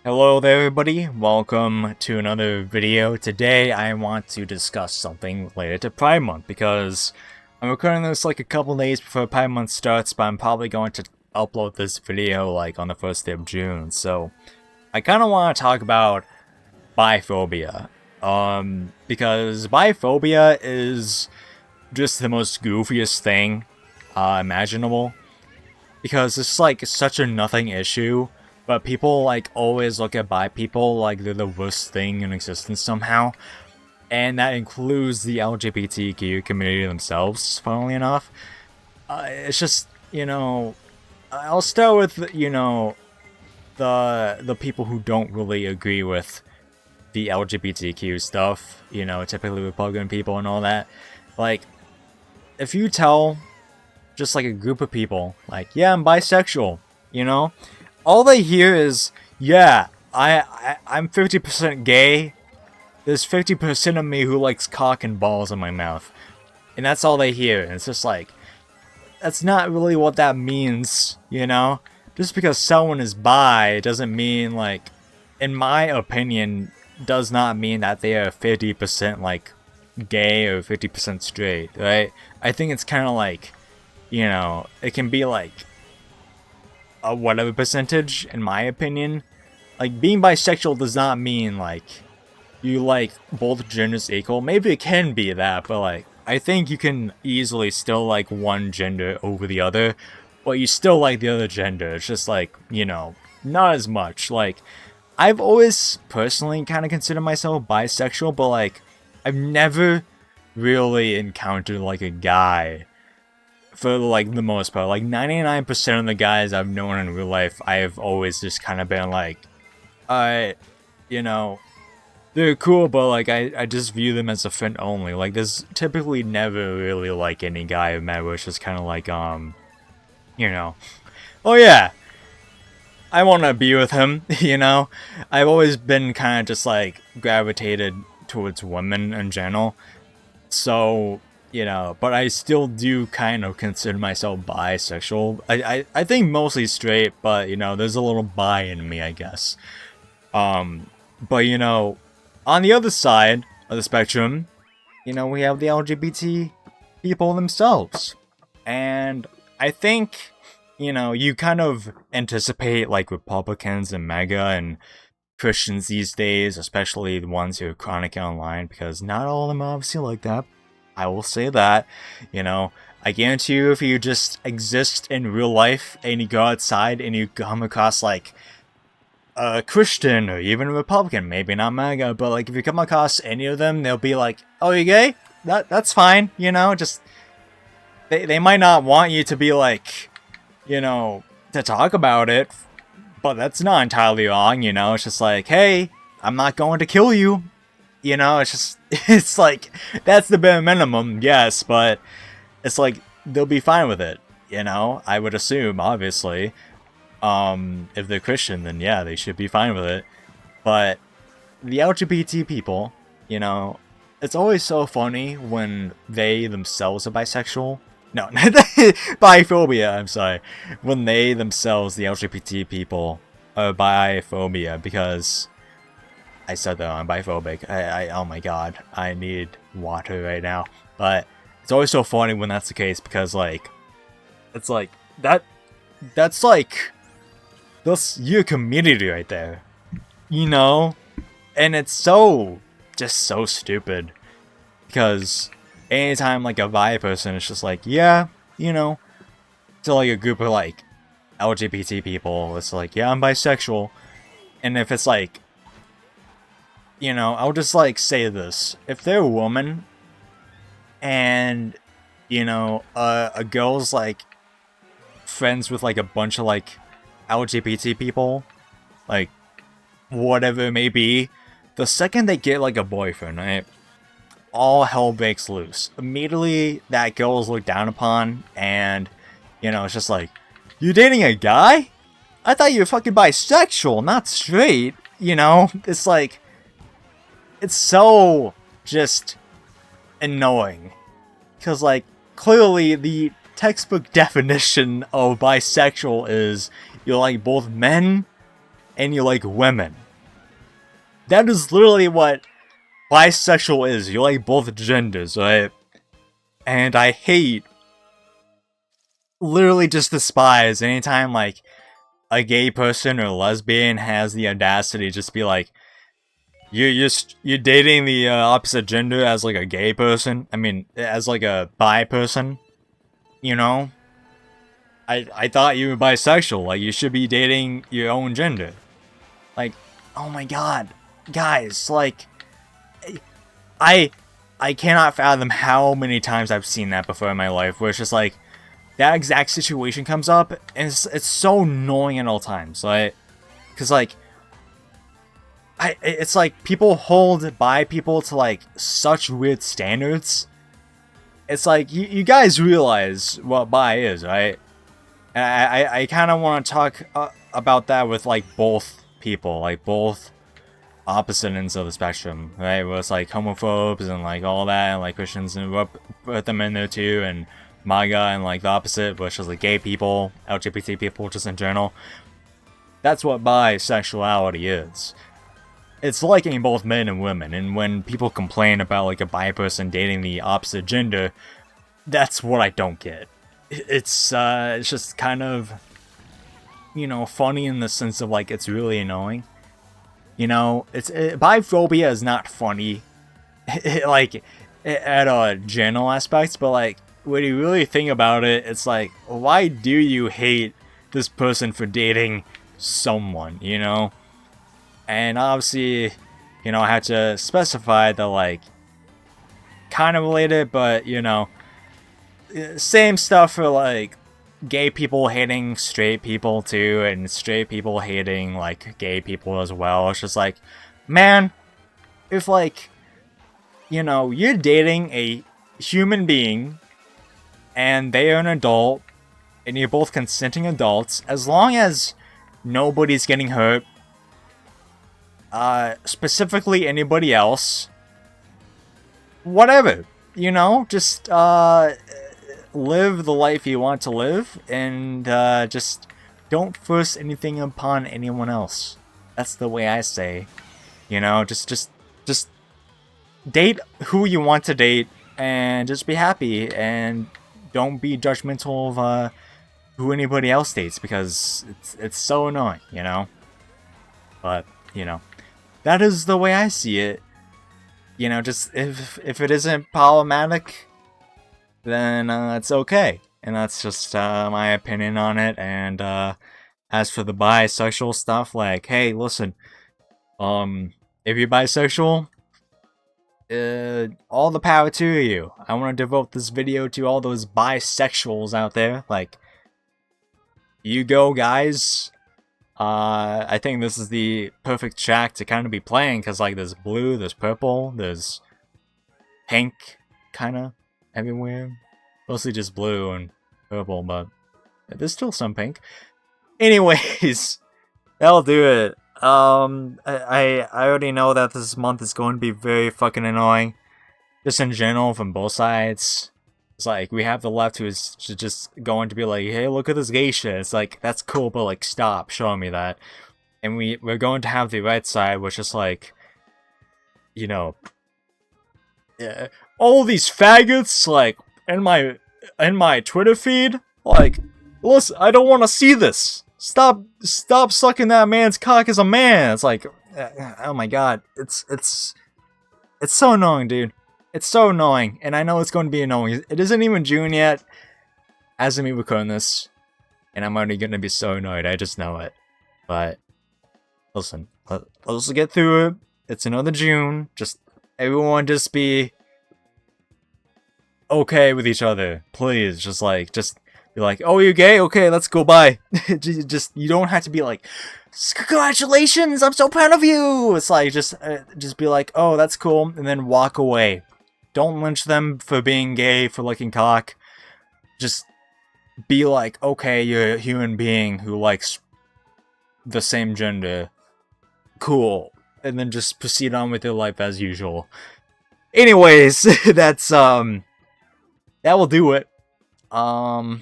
Hello there everybody, welcome to another video. Today I want to discuss something related to Pride Month because I'm recording this like a couple days before Pride Month starts, but I'm probably going to upload this video like on the first day of June. So I kind of want to talk about biphobia. Because biphobia is just the most goofiest thing imaginable. Because it's like such a nothing issue. But people like always look at bi people like they're the worst thing in existence somehow. And that includes the LGBTQ community themselves, funnily enough. It's just, I'll start with, the people who don't really agree with the LGBTQ stuff, typically Republican people and all that. Like, if you tell just like a group of people, like, yeah, I'm bisexual, all they hear is, yeah, I'm 50% gay. There's 50% of me who likes cock and balls in my mouth. And that's all they hear. And it's just like, that's not really what that means, Just because someone is bi doesn't mean, like, in my opinion, does not mean that they are 50% like gay or 50% straight, right? I think it's kind of like, it can be like a whatever percentage, in my opinion. Like, being bisexual does not mean like you like both genders equal. Maybe it can be that, but like I think you can easily still like one gender over the other, but you still like the other gender. It's just like, not as much. Like, I've always personally kind of considered myself bisexual, but like I've never really encountered like a guy, for like the most part. Like 99% of the guys I've known in real life, I've always just kind of been like, they're cool, but like I just view them as a friend only. Like, there's typically never really like any guy I've met where it's just kind of like, oh yeah, I want to be with him, I've always been kind of just like gravitated towards women in general. So, but I still do kind of consider myself bisexual. I think mostly straight, but, there's a little bi in me, I guess. But, on the other side of the spectrum, we have the LGBT people themselves. And I think, you kind of anticipate, like, Republicans and MAGA and Christians these days, especially the ones who are chronically online, because not all of them are obviously like that. I will say that, I guarantee you, if you just exist in real life and you go outside and you come across like a Christian or even a Republican, maybe not MAGA, but like if you come across any of them, they'll be like, "Oh, you gay? That's fine," just they might not want you to be like, to talk about it, but that's not entirely wrong, It's just like, hey, I'm not going to kill you. It's just, it's like, that's the bare minimum, yes, but it's like, they'll be fine with it, I would assume, obviously. If they're Christian, then yeah, they should be fine with it. But the LGBT people, it's always so funny when they themselves are bisexual. No, biphobia, I'm sorry. When they themselves, the LGBT people, are biphobia, because I said that I'm biphobic. Oh my god, I need water right now. But it's always so funny when that's the case, because like, it's like that's like, that's your community right there, and it's just so stupid, because anytime like a bi person is just like, yeah, to like a group of like LGBT people, it's like, yeah, I'm bisexual. And if it's like, I'll just like say this. If they're a woman and, a girl's like friends with like a bunch of like LGBT people, like whatever it may be, the second they get like a boyfriend, right, all hell breaks loose. Immediately that girl is looked down upon, and, it's just like, you're dating a guy? I thought you were fucking bisexual, not straight, It's like, it's so just annoying. Because, like, clearly the textbook definition of bisexual is you like both men and you like women. That is literally what bisexual is. You like both genders, right? And I hate, literally just despise anytime like a gay person or lesbian has the audacity to just be like, you're dating the opposite gender as like a gay person. I mean, as like a bi person. You know, I thought you were bisexual. Like, you should be dating your own gender. Like, oh my god, guys, like, I cannot fathom how many times I've seen that before in my life, where it's just like, that exact situation comes up, and it's so annoying at all times, like, cause like, it's like people hold bi people to like such weird standards. It's like, you guys realize what bi is, right? And I kind of want to talk about that with like both people, like both opposite ends of the spectrum, right? Where it's like homophobes and like all that, and like Christians, and we'll put them in there too, and MAGA, and like the opposite, which is like gay people, LGBT people, just in general. That's what bisexuality is. It's liking both men and women, and when people complain about like a bi person dating the opposite gender, that's what I don't get. It's just kind of, you know, funny in the sense of like, it's really annoying. You know, biphobia is not funny, like, at a general aspect, but like, when you really think about it, it's like, why do you hate this person for dating someone, you know? And obviously, you know, I had to specify that, like, kind of related, but, you know, same stuff for, like, gay people hating straight people, too, and straight people hating, like, gay people as well. It's just like, man, if, like, you know, you're dating a human being, and they are an adult, and you're both consenting adults, as long as nobody's getting hurt, specifically anybody else, whatever, you know, just live the life you want to live, and just don't force anything upon anyone else. That's the way I say, you know, just date who you want to date, and just be happy, and don't be judgmental of who anybody else dates, because it's so annoying, you know. But, you know, that is the way I see it. You know, just if it isn't problematic, then it's okay. And that's just my opinion on it. And as for the bisexual stuff, like, hey, listen, if you're bisexual, all the power to you. I want to devote this video to all those bisexuals out there. Like, you go, guys. I think this is the perfect track to kind of be playing, because like there's blue, there's purple, there's pink, kind of everywhere. Mostly just blue and purple, but there's still some pink. Anyways, that'll do it. I already know that this month is going to be very fucking annoying, just in general from both sides. It's like, we have the left who is just going to be like, hey, look at this gay shit. It's like, that's cool, but like, stop showing me that. And we're going to have the right side, which is like, you know, all these faggots, like, in my Twitter feed, like, listen, I don't want to see this. Stop sucking that man's cock as a man. It's like, oh my god, it's so annoying, dude. It's so annoying, and I know it's going to be annoying. It isn't even June yet, as of me recording this, and I'm already going to be so annoyed. I just know it. But listen, let's get through it. It's another June. Just everyone, just be okay with each other, please. Just be like, oh, you're gay? Okay, let's go. Bye. just you don't have to be like, congratulations, I'm so proud of you. It's like, just be like, oh, that's cool, and then walk away. Don't lynch them for being gay, for liking cock. Just be like, okay, you're a human being who likes the same gender. Cool. And then just proceed on with your life as usual. Anyways, that's, that will do it. Bye.